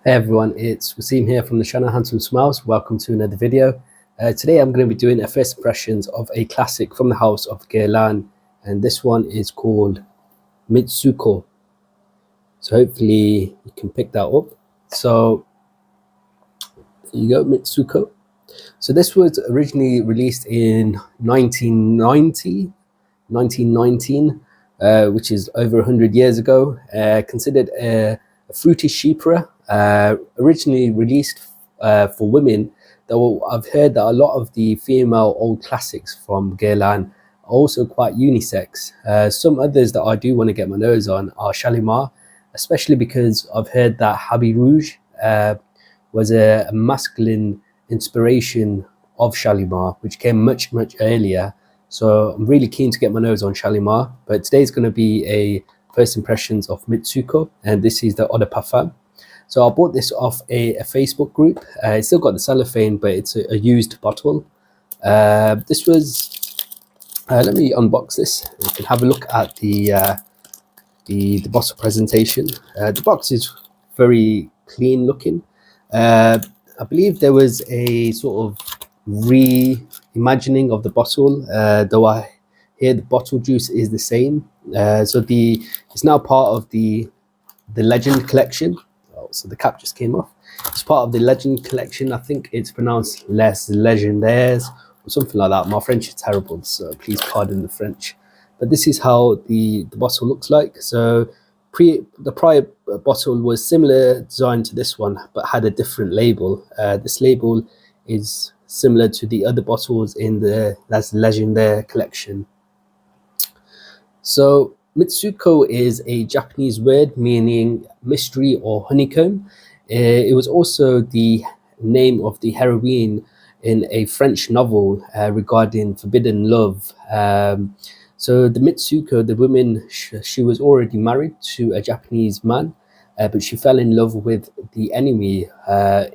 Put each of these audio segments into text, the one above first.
Hey everyone, it's Wasim here from the channel Handsome Smiles. Welcome to another video. Today I'm going to be doing a first impressions of a classic from the house of Guerlain, and this one is called Mitsouko. So hopefully you can pick that up. So there you go, Mitsouko. So this was originally released in 1919, which is over 100 years ago. Considered a fruity Chypre, originally released for women. Though I've heard that a lot of the female old classics from Guerlain are also quite unisex. Some others that I do want to get my nose on are Shalimar, especially because I've heard that Habit Rouge was a masculine inspiration of Shalimar, which came much earlier. So I'm really keen to get my nose on Shalimar, but today's going to be a first impressions of Mitsouko, and this is the Eau de Parfum. So I bought this off a Facebook group. It's still got the cellophane, but it's a used bottle. This was, let me unbox this. You can have a look at the bottle presentation. The box is very clean looking. I believe there was a sort of reimagining of the bottle, though I hear the bottle juice is the same. So it's now part of the Legend collection. Oh, so the cap just came off. It's part of the Legend collection. I think it's pronounced Les Legendaires or something like that. My French is terrible, so please pardon the French. But this is how the bottle looks like. So the prior bottle was similar design to this one, but had a different label. This label is similar to the other bottles in the Les Legendaire collection. So Mitsouko is a Japanese word meaning mystery or honeycomb. It was also the name of the heroine in a French novel regarding forbidden love. So the Mitsouko, the woman, she was already married to a Japanese man, but she fell in love with the enemy to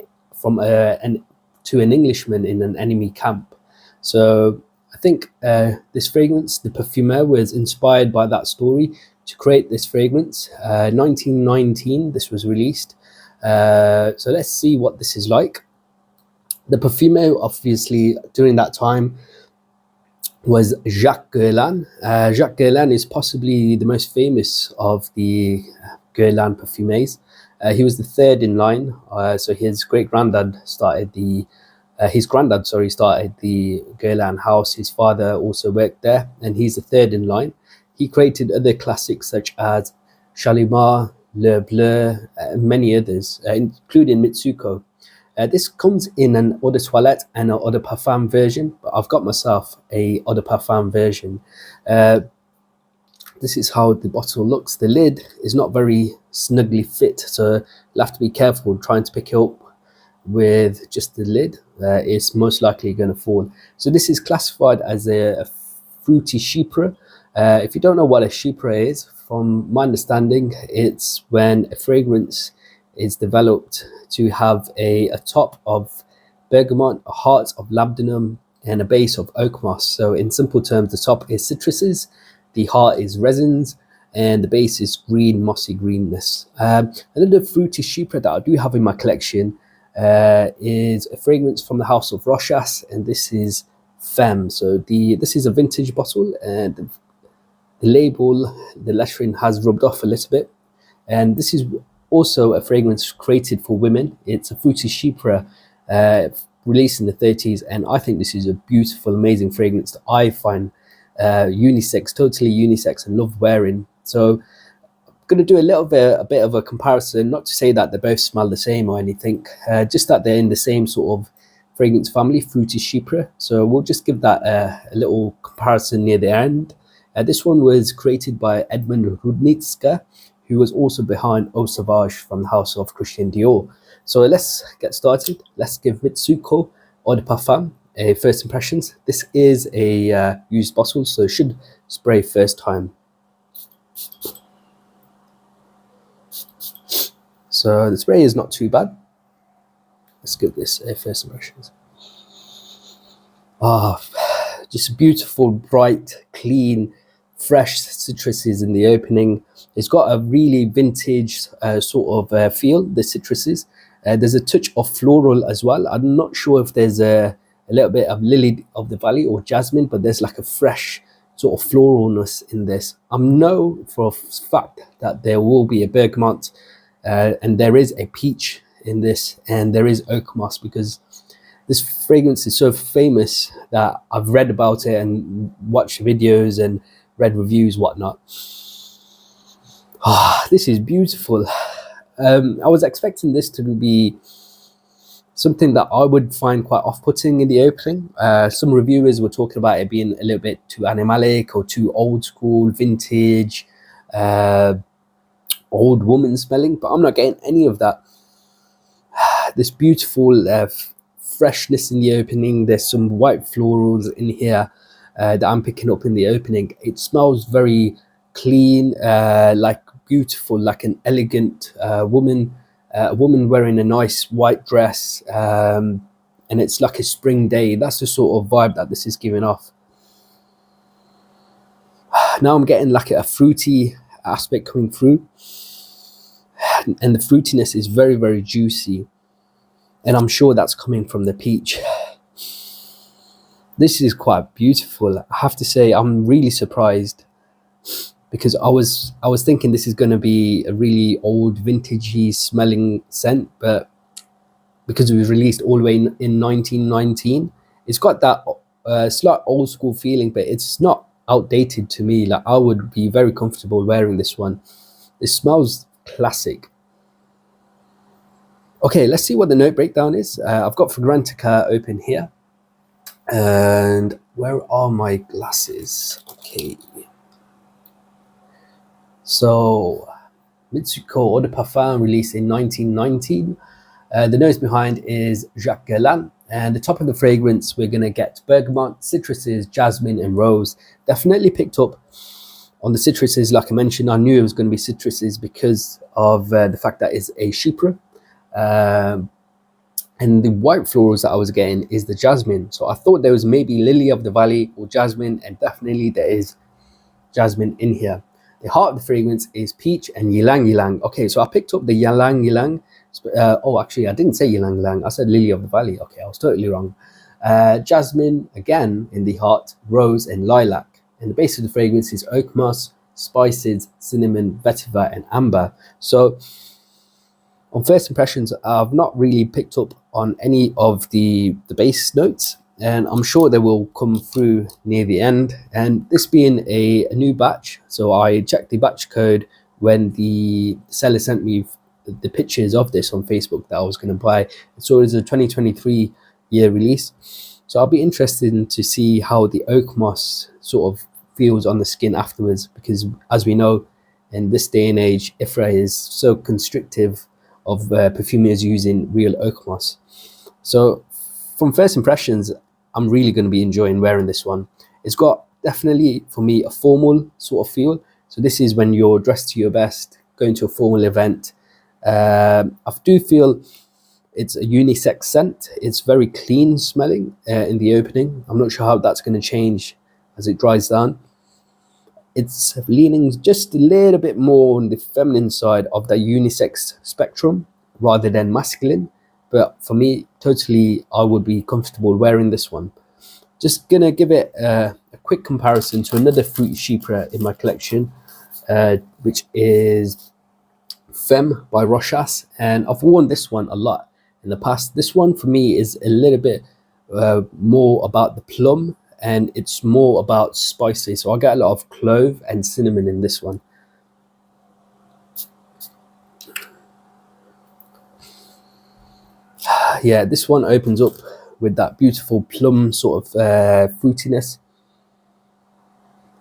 an Englishman in an enemy camp. So I think this fragrance, the perfumer was inspired by that story to create this fragrance. 1919, this was released. So let's see what this is like. The perfumer, obviously, during that time was Jacques Guerlain. Jacques Guerlain is possibly the most famous of the Guerlain perfumers. He was the third in line. So his great-granddad started his granddad, started the Guerlain house. His father also worked there, and he's the third in line. He created other classics such as Shalimar, Le Bleu, and many others, including Mitsouko. This comes in an eau de toilette and an eau de parfum version, but I've got myself a eau de parfum version. This is how the bottle looks. The lid is not very snugly fit, so you'll have to be careful trying to pick it up with just the lid. It's most likely going to fall. So this is classified as a fruity Chypre. If you don't know what a Chypre is, from my understanding, it's when a fragrance is developed to have a top of bergamot, a heart of labdanum, and a base of oakmoss. So in simple terms, the top is citruses, the heart is resins, and the base is green, mossy greenness. Another fruity Chypre that I do have in my collection is a fragrance from the house of Rochas, and this is Femme. So this is a vintage bottle, and the label, the lettering has rubbed off a little bit. And this is also a fragrance created for women. It's a fruity Chypre released in the 30s, and I think this is a beautiful, amazing fragrance that I find unisex, totally unisex, and love wearing. So I'm going to do a bit of a comparison, not to say that they both smell the same or anything, just that they're in the same sort of fragrance family, fruity Chypre. So we'll just give that a little comparison near the end. This one was created by Edmund Rudnitska, who was also behind Eau Sauvage from the house of Christian Dior. So let's get started. Let's give Mitsouko Eau de Parfum a first impressions. This is a used bottle, so it should spray first time. So the spray is not too bad. Let's give this a first impressions. Just beautiful, bright, clean, fresh citruses in the opening. It's got a really vintage sort of feel, the citruses. There's a touch of floral as well. I'm not sure if there's a little bit of lily of the valley or jasmine, but there's like a fresh sort of floralness in this. I know for a fact that there will be a bergamot, and there is a peach in this, and there is Oakmoss, because this fragrance is so famous that I've read about it and watched videos and read reviews, whatnot. This is beautiful. I was expecting this to be something that I would find quite off-putting in the opening. Some reviewers were talking about it being a little bit too animalic or too old school, vintage, old woman smelling, but I'm not getting any of that. This beautiful freshness in the opening. There's some white florals in here that I'm picking up in the opening. It smells very clean, like beautiful, like an elegant woman, a woman wearing a nice white dress, and it's like a spring day. That's the sort of vibe that this is giving off. Now I'm getting like a fruity aspect coming through, and the fruitiness is very, very juicy, and I'm sure that's coming from the peach. This is quite beautiful. I have to say, I'm really surprised, because I was thinking this is going to be a really old vintagey smelling scent, but because it was released all the way in 1919, it's got that slight old school feeling, but it's not outdated to me. Like, I would be very comfortable wearing this one. It smells classic. Okay, let's see what the note breakdown is. I've got Fragrantica open here, and where are my glasses? Okay, so Mitsouko Eau de Parfum, released in 1919. The nose behind is Jacques Guerlain, and the top of the fragrance we're going to get Bergamot, citruses, Jasmine and Rose. Definitely picked up on the citruses. Like I mentioned, I knew it was going to be citruses because of the fact that it's a Chypre. And the white florals that I was getting is the jasmine. So I thought there was maybe lily of the valley or jasmine, and definitely there is jasmine in here. The heart of the fragrance is peach and Ylang-Ylang. Okay, so I picked up the Ylang-Ylang. Oh, actually, I didn't say Ylang-Ylang. I said lily of the valley. Okay, I was totally wrong. Jasmine, again, in the heart, rose and lilac. And the base of the fragrance is Oakmoss, spices, cinnamon, vetiver and amber. So on first impressions, I've not really picked up on any of the base notes, and I'm sure they will come through near the end. And this being a new batch, so I checked the batch code when the seller sent me the pictures of this on Facebook that I was going to buy. So it's a 2023 year release. So I'll be interested to see how the Oakmoss sort of feels on the skin afterwards, because as we know, in this day and age, IFRA is so constrictive of perfumers using real Oakmoss. So from first impressions, I'm really going to be enjoying wearing this one. It's got definitely, for me, a formal sort of feel. So this is when you're dressed to your best, going to a formal event. I do feel it's a unisex scent. It's very clean smelling in the opening. I'm not sure how that's going to change as it dries down. It's leaning just a little bit more on the feminine side of the unisex spectrum rather than masculine. But for me, totally, I would be comfortable wearing this one. Just gonna give it a quick comparison to another fruity Chypre in my collection, which is Femme by Rochas. And I've worn this one a lot in the past. This one for me is a little bit more about the plum, and it's more about spicy. So I get a lot of clove and cinnamon in this one. Yeah, this one opens up with that beautiful plum sort of fruitiness,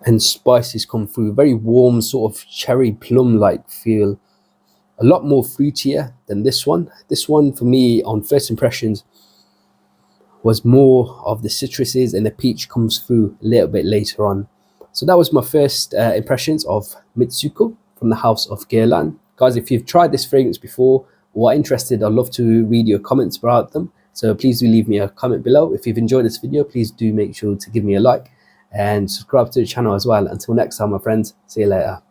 and spices come through. Very warm sort of cherry plum like feel. A lot more fruitier than this one. This one for me on first impressions was more of the citruses, and the peach comes through a little bit later on. So that was my first impressions of Mitsouko from the house of Guerlain. Guys, if you've tried this fragrance before or are interested, I'd love to read your comments about them. So please do leave me a comment below. If you've enjoyed this video, please do make sure to give me a like. and subscribe to the channel as well. Until next time, my friends, see you later.